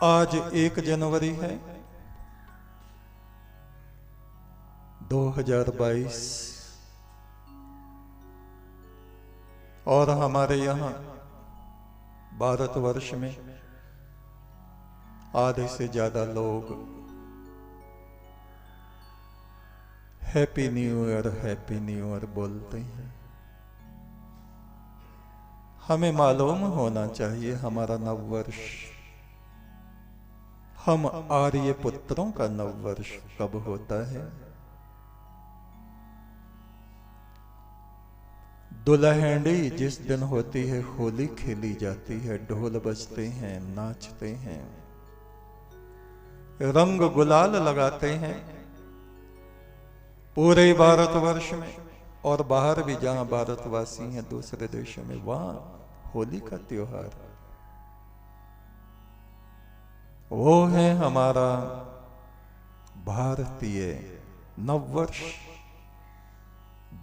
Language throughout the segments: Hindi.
आज 1 जनवरी है 2022 और हमारे यहाँ भारतवर्ष में आधे से ज्यादा लोग हैप्पी न्यू ईयर बोलते हैं। हमें मालूम होना चाहिए हमारा नववर्ष, हम आर्य पुत्रों का नववर्ष कब होता है। दुल्हड़ी जिस दिन होती है, होली खेली जाती है, ढोल बजते हैं, नाचते हैं, रंग गुलाल लगाते हैं पूरे भारतवर्ष में और बाहर भी जहां भारतवासी हैं दूसरे देशों में, वहां होली का त्योहार वो है हमारा भारतीय नववर्ष।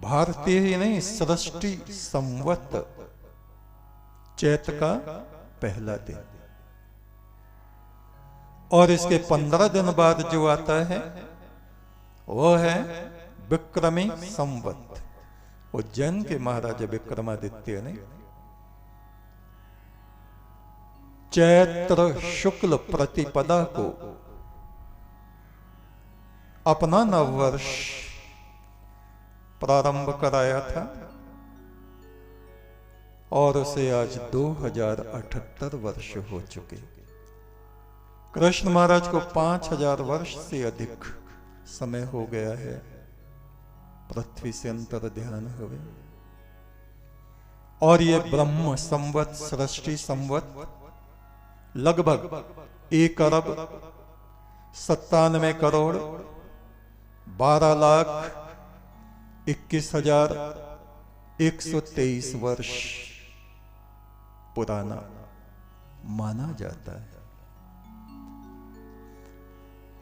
भारतीय ही नहीं, सृष्टि संवत चैत का पहला दिन, और इसके 15 दिन बाद जो आता है वो है विक्रमी संवत। उज्जैन के महाराजा विक्रमादित्य ने चैत्र शुक्ल प्रतिपदा को अपना नववर्ष प्रारंभ कराया था और उसे आज 2078 वर्ष हो चुके। कृष्ण महाराज को 5000 वर्ष से अधिक समय हो गया है पृथ्वी से अंतर ध्यान हुए, और ये ब्रह्म संवत सृष्टि संवत लगभग 1 अरब 97 करोड़ 12 लाख 21,123 वर्ष पुराना माना जाता है।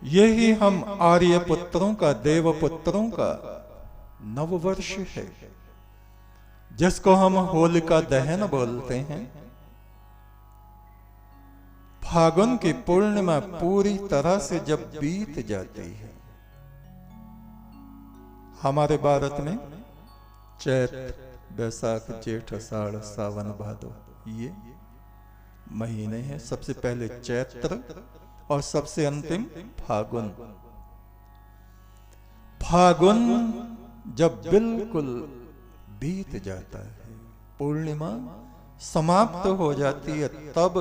यही हम आर्य पुत्रों का, देव पुत्रों का नववर्ष है, जिसको हम होलिका दहन बोलते हैं। फागुन की पूर्णिमा पूरी तरह से जब बीत जाती है, हमारे भारत में चैत बैसाख जेठ आषाढ़ सावन भादो ये महीने हैं। सबसे पहले चैत्र और सबसे अंतिम फागुन। फागुन जब बिल्कुल बीत जाता है, पूर्णिमा समाप्त हो जाती है, तब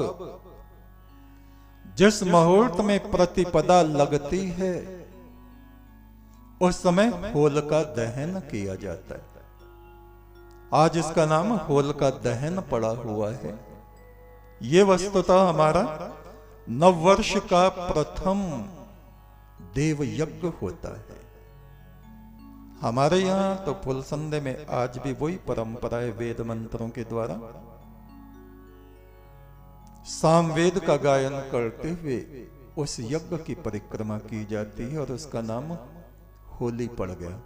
जिस मुहूर्त में प्रतिपदा लगती है उस समय होलिका दहन किया जाता है। आज इसका नाम होलिका दहन पड़ा हुआ है। ये वस्तुतः हमारा नववर्ष का प्रथम देव यज्ञ होता है। हमारे यहाँ तो फुल संध्या में आज भी वही परंपरा है, वेद मंत्रों के द्वारा सामवेद का गायन करते हुए उस यज्ञ की परिक्रमा की जाती है और उसका नाम होली पड़ गया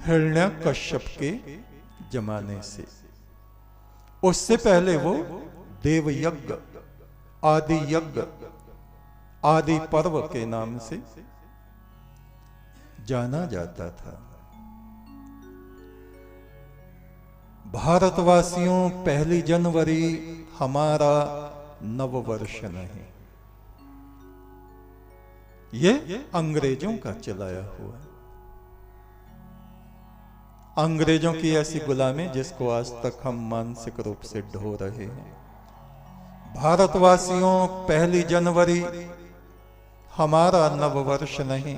हिरण्यकश्यप के जमाने से। उससे पहले वो देव यज्ञ, आदि यज्ञ, आदि पर्व के नाम से जाना जाता था। भारतवासियों, 1 जनवरी हमारा नववर्ष नहीं, ये अंग्रेजों का चलाया हुआ, अंग्रेजों की ऐसी गुलामी जिसको आज तक हम मानसिक रूप से ढो रहे हैं। भारतवासियों, 1 जनवरी हमारा नववर्ष नहीं।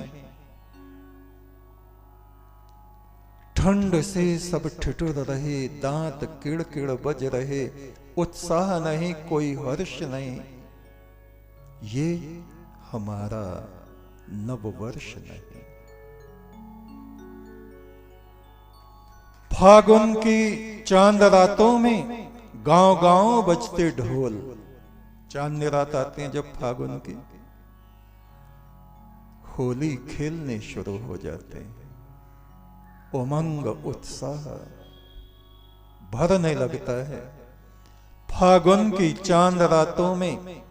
ठंड से सब ठिठुर रहे, दांत किड़किड़ बज रहे, उत्साह नहीं, कोई हर्ष नहीं, ये हमारा नववर्ष नहीं। फागुन की चांद रातों में गांव गांव बजते ढोल। चांदनी रात आती है जब फागुन की, होली खेलने शुरू हो जाते हैं, उमंग उत्साह भरने लगता है। फागुन की चांद रातों में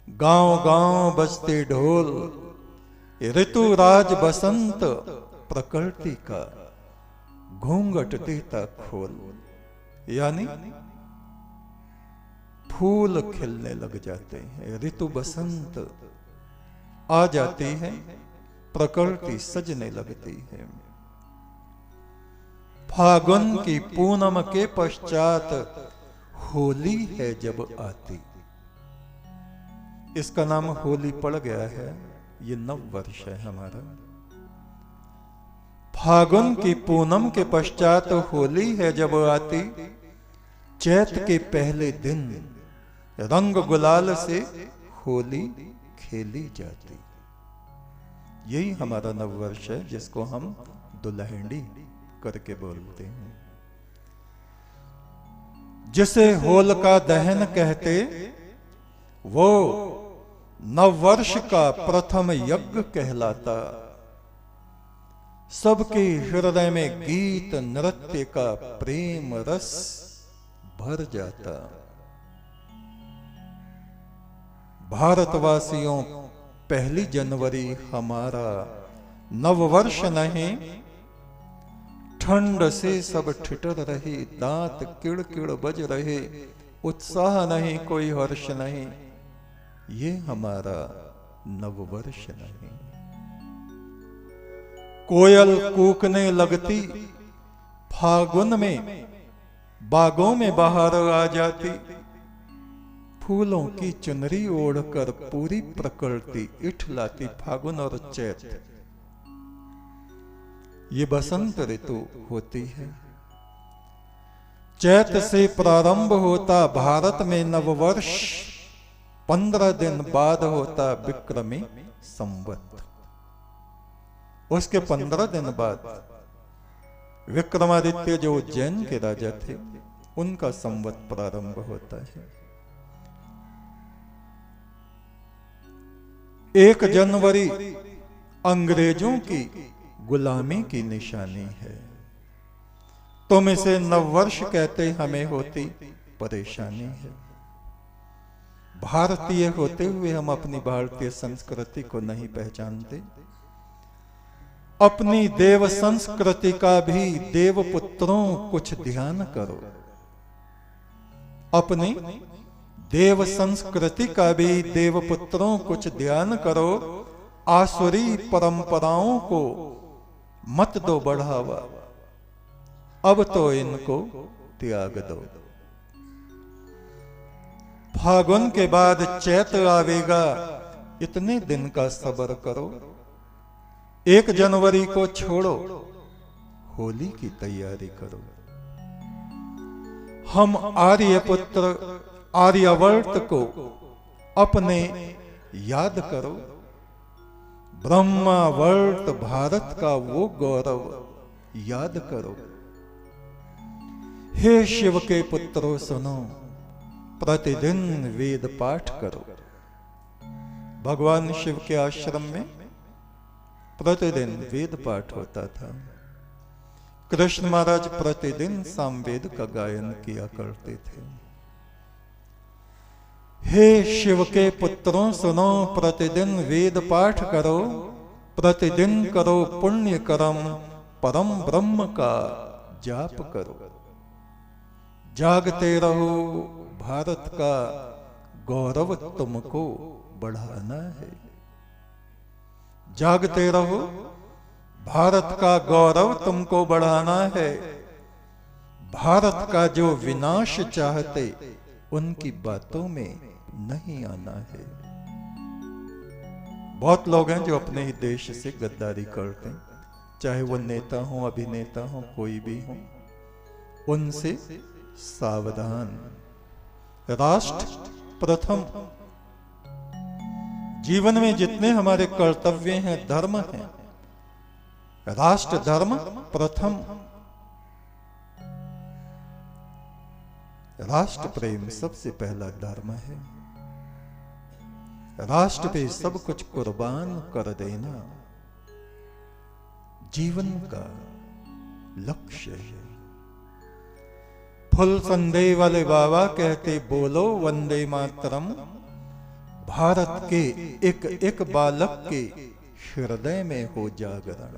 गांव गांव बजते ढोल, ऋतुराज बसंत प्रकृति का घूंघट देता खोल। यानी फूल खिलने लग जाते हैं, ऋतु बसंत आ जाती है, प्रकृति सजने लगती है। फागुन की पूनम के पश्चात होली है जब आती। इसका नाम होली पड़ गया है, ये नव वर्ष है हमारा। फागुन की पूनम के पश्चात होली है जब आती, चैत के पहले दिन रंग गुलाल से होली खेली जाती। यही हमारा नववर्ष है, जिसको हम दुल्हड़ी करके बोलते हैं। जिसे होलिका दहन कहते, वो नववर्ष का प्रथम यज्ञ कहलाता। सबके हृदय में गीत नृत्य का प्रेम रस भर जाता। भारतवासियों, 1 जनवरी हमारा नववर्ष नहीं, ठंड से सब ठिठुर रहे, दांत किड़किड़ बज रहे, उत्साह नहीं, कोई हर्ष नहीं, ये हमारा नववर्ष नहीं। कोयल कूकने लगती, फागुन में बागों में बाहर आ जाती। फूलों की चुनरी ओढ़कर पूरी प्रकृति इठलाती। फागुन और चैत, ये बसंत ऋतु होती है। चैत से प्रारंभ होता भारत में नववर्ष, 15 दिन बाद होता विक्रमी संवत। उसके 15 दिन बाद विक्रमादित्य जो उज्जैन के राजा थे, उनका संवत प्रारंभ होता है। 1 जनवरी अंग्रेजों की गुलामी की निशानी है। तुम इसे नववर्ष कहते, हमें होती परेशानी है। भारतीय होते हुए हम अपनी भारतीय संस्कृति को नहीं पहचानते। अपनी देव संस्कृति का भी देवपुत्रों कुछ ध्यान करो। अपनी देव संस्कृति का भी देवपुत्रों कुछ ध्यान करो। आसुरी परंपराओं को मत दो बढ़ावा, अब तो इनको त्याग दो। फागुन के बाद चैत आवेगा, इतने दिन का सब्र करो। 1 जनवरी को छोड़ो, होली की तैयारी करो। हम आर्यपुत्र आर्यवर्त को अपने याद करो। ब्रह्मावर्त भारत का वो गौरव याद करो। हे शिव के पुत्रों सुनो, प्रतिदिन वेद पाठ करो। भगवान शिव के आश्रम में प्रतिदिन वेद पाठ होता था। कृष्ण महाराज प्रतिदिन सामवेद का गायन किया करते थे। हे शिव के पुत्रों सुनो, प्रतिदिन वेद पाठ करो। प्रतिदिन करो पुण्य कर्म, परम ब्रह्म का जाप करो। जागते रहो, भारत का गौरव तुमको बढ़ाना है। जागते रहो, भारत का गौरव तुमको बढ़ाना है। भारत का जो विनाश चाहते, उनकी बातों में नहीं आना है। बहुत लोग हैं जो अपने ही देश से गद्दारी करते हैं, चाहे वो नेता हो, अभिनेता हो, कोई भी हो। उनसे सावधान। राष्ट्र प्रथम। जीवन में जितने हमारे कर्तव्य हैं, धर्म हैं, राष्ट्र धर्म प्रथम। राष्ट्र प्रेम सबसे पहला धर्म है। राष्ट्र पे सब कुछ कुर्बान कर देना जीवन का लक्ष्य है। फुल संदेह वाले बाबा कहते, बोलो वंदे मातरम, भारत के एक एक बालक के हृदय में हो जागरण।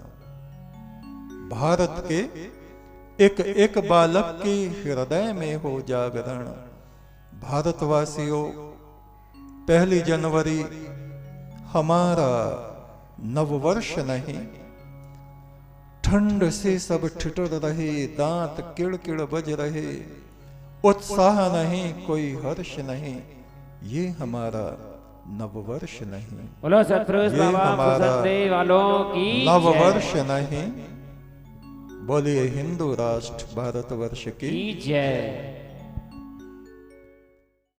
भारत के एक एक बालक के हृदय में हो जागरण। भारतवासियों, 1 जनवरी हमारा नववर्ष नहीं। ठंड से सब ठिठुर रहे, दांत किड़किड़ बज रहे, उत्साह नहीं, कोई हर्ष नहीं, ये हमारा नववर्ष नहीं। बोलो सतपुरुष ये बाबा हमारा फुसलदेव वालों की नववर्ष नहीं। बोलिए हिंदू राष्ट्र भारतवर्ष की जय।